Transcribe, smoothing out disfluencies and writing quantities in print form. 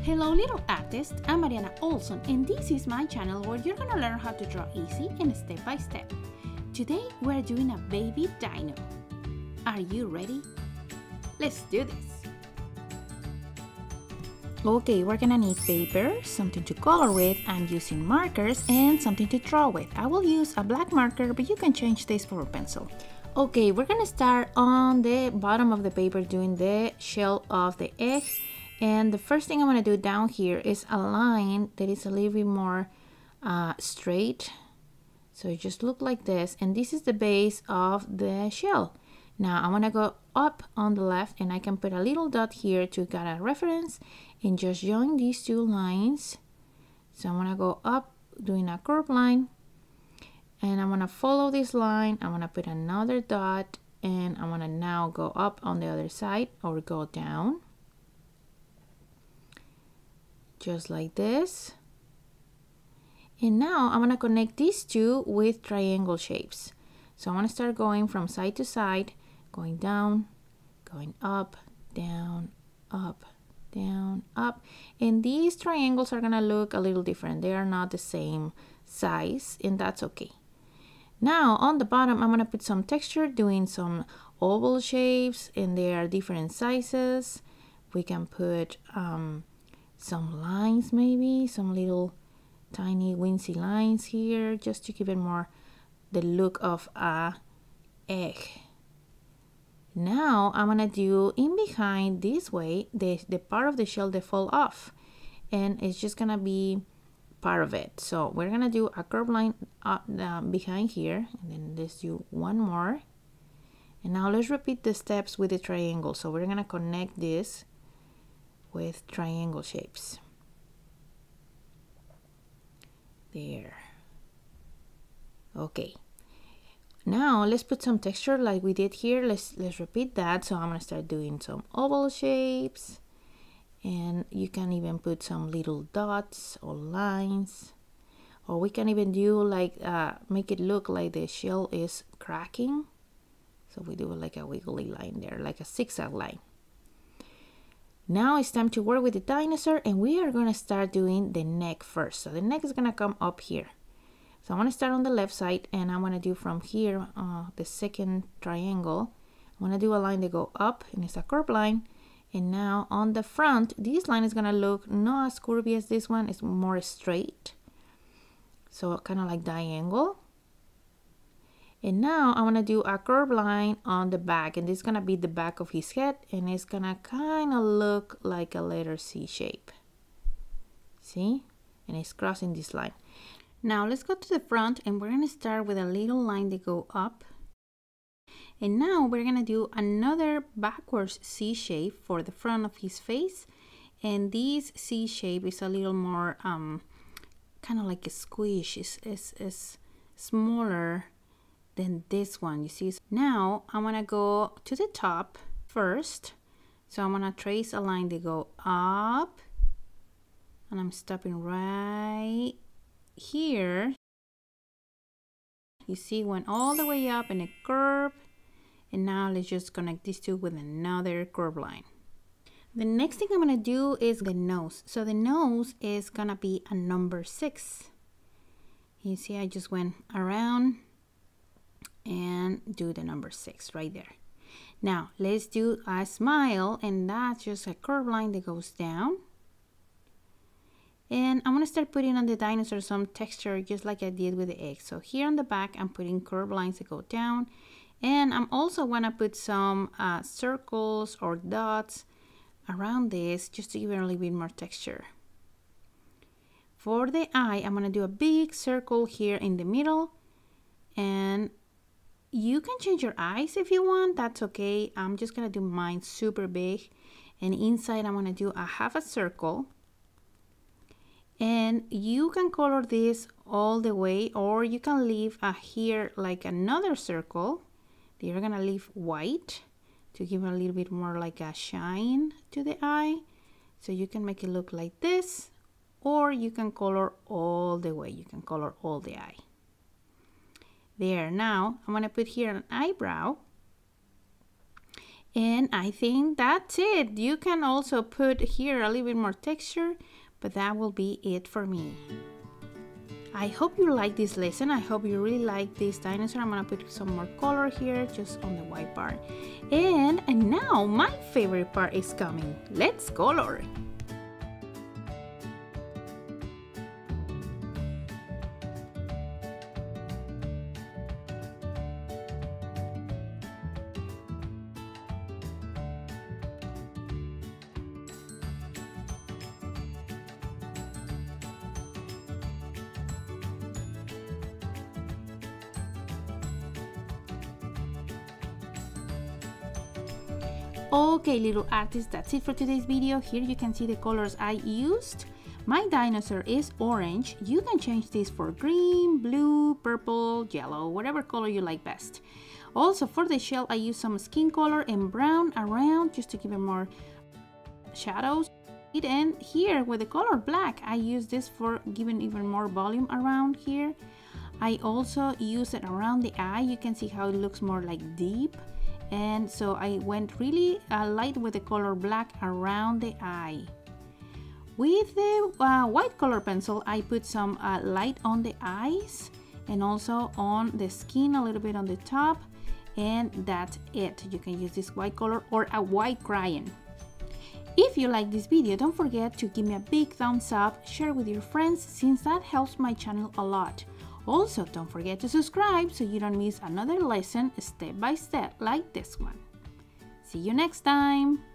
Hello little artists, I'm Mariana Olson and this is my channel where you're gonna learn how to draw easy and step by step. Today we're doing a baby dino. Are you ready? Let's do this! Okay, we're gonna need paper, something to color with. I'm using markers and something to draw with. I will use a black marker, but you can change this for a pencil. Okay, we're gonna start on the bottom of the paper doing the shell of the egg. And the first thing I'm going to do down here is a line that is a little bit more straight. So it just look like this. And this is the base of the shell. Now I'm going to go up on the left and I can put a little dot here to get a reference and just join these two lines. So I'm going to go up doing a curved line. And I'm going to follow this line. I'm going to put another dot and I'm going to now go up on the other side or go down. Just like this. And now I'm going to connect these two with triangle shapes. So I'm going to start going from side to side, going down, going up, down, up, down, up. And these triangles are going to look a little different. They are not the same size, and that's okay. Now on the bottom, I'm going to put some texture, doing some oval shapes, and they are different sizes. We can put some lines, maybe some little tiny wincy lines here, just to give it more the look of a egg. Now I'm gonna do in behind this way the part of the shell that fall off, and it's just gonna be part of it. So we're gonna do a curved line behind here, and then let's do one more. And now let's repeat the steps with the triangle. So we're gonna connect this with triangle shapes. There. Okay. Now let's put some texture like we did here. Let's repeat that. So I'm gonna start doing some oval shapes, and you can even put some little dots or lines, or we can even do like make it look like the shell is cracking. So we do like a wiggly line there, like a zigzag line. Now it's time to work with the dinosaur, and we are going to start doing the neck first. So the neck is going to come up here. So I'm going to start on the left side, and I'm going to do from here the second triangle. I'm going to do a line that go up, and it's a curved line. And now on the front, this line is going to look not as curvy as this one. It's more straight. So kind of like diagonal. And now I'm gonna do a curved line on the back, and this is gonna be the back of his head, and it's gonna kind of look like a letter C shape. See? And it's crossing this line. Now let's go to the front, and we're gonna start with a little line that go up. And now we're gonna do another backwards C shape for the front of his face. And this C shape is a little more kind of like a squish. It's smaller than this one, you see. Now I'm gonna go to the top first. So I'm gonna trace a line that go up, and I'm stopping right here. You see, went all the way up in a curve, and now let's just connect these two with another curved line. The next thing I'm gonna do is the nose. So the nose is gonna be a number 6. You see, I just went around and do the number 6 right there. Now let's do a smile, and that's just a curved line that goes down. And I'm going to start putting on the dinosaur some texture, just like I did with the egg. So here on the back, I'm putting curved lines that go down, and I'm also going to put some circles or dots around this, just to give it a little bit more texture. For the eye, I'm going to do a big circle here in the middle, and you can change your eyes if you want, that's okay. I'm just gonna do mine super big, and inside I'm gonna do a half a circle. And you can color this all the way, or you can leave here like another circle. You're gonna leave white to give a little bit more like a shine to the eye. So you can make it look like this, or you can color all the way. You can color all the eye. There, now I'm going to put here an eyebrow, And I think that's it. You can also put here a little bit more texture, but that will be it for me. I hope you like this lesson. I hope you really like this dinosaur. I'm gonna put some more color here just on the white part. And now my favorite part is coming. Let's color. Okay, little artists, that's it for today's video. Here you can see the colors I used. My dinosaur is orange. You can change this for green, blue, purple, yellow, whatever color you like best. Also for the shell, I used some skin color and brown around just to give it more shadows. And here with the color black, I use this for giving even more volume around here. I also use it around the eye. You can see how it looks more like deep. And so I went really light with the color black around the eye. With the white color pencil, I put some light on the eyes and also on the skin, a little bit on the top, and that's it. You can use this white color or a white crayon. If you like this video, don't forget to give me a big thumbs up, share with your friends, since that helps my channel a lot. Also, don't forget to subscribe so you don't miss another lesson step by step like this one. See you next time!